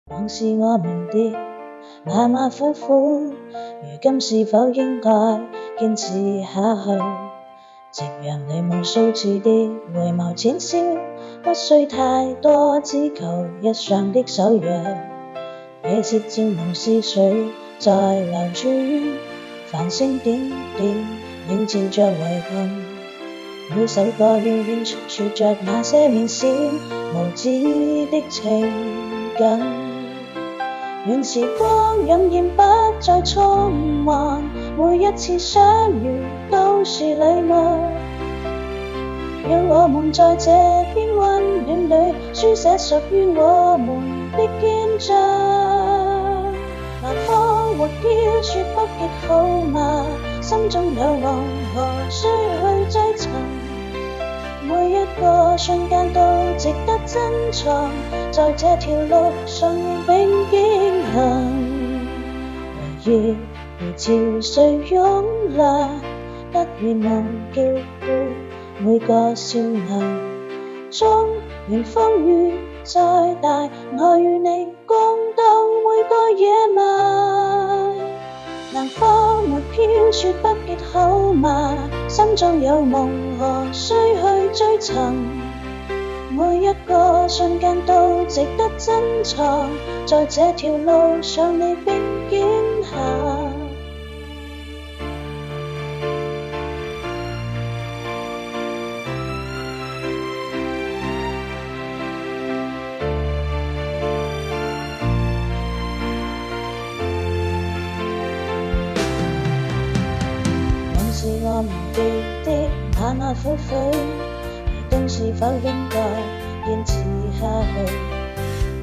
往事我明的馬馬虎虎，如今是否應該堅持下去？夕陽裏無數次的回眸淺笑，不需太多，只求日常的守約。夜色漸濃似水在流轉，繁星點點映照着遺憾。每首歌輕輕訴說着那些年少無知的情感。願時光荏苒不再匆忙，每一次相遇都是禮物。讓我們在這片溫暖裏書寫屬於我們的堅強。南方或飄雪不結好嗎？心中有夢何須去追尋？每一個瞬間都值得珍藏，在這條路上永堅行。回憶如潮水湧來，不願忘記每個少年。縱然風雨再大，我與你共度每個夜晚。南方沒飄雪不結好嗎？心中有夢何須去追尋？每一個瞬間都值得珍藏，在這條路上你並肩行。是我們記的馬馬虎虎，如今是否應該堅持下去？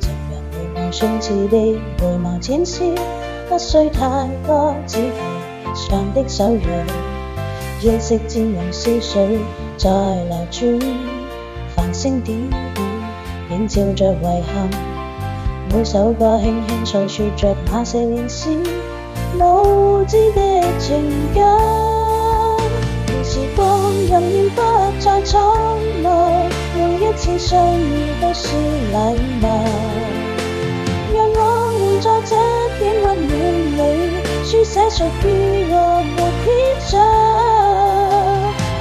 夕陽裏無數次的回眸淺笑，不需太多，只係日常的守約。夜色漸濃似水在流轉，繁星點點映照着遺憾。每首歌輕輕訴說着那些年少無知的情感。時光荏苒不再匆忙，每一次相遇都是禮物。讓我們在這片溫暖裏書寫屬於我們篇章。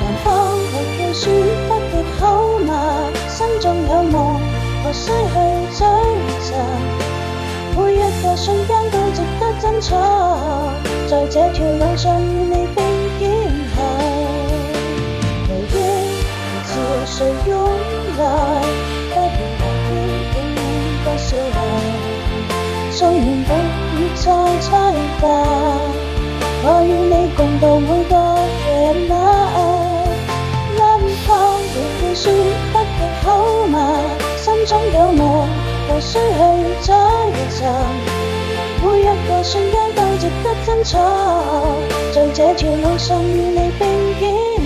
南方和飄雪不結好嗎？心中有夢何須去追尋？每一個瞬間都值得珍藏，在這條路上與你並肩行。誰湧來，不願忘記每個笑顏。雖然風雨再凄淡，我與你共度每個夜晚。南方的飄雪不結好嗎？心中有夢無需去追尋。每一個瞬間都值得珍藏，在這條路上與你並肩。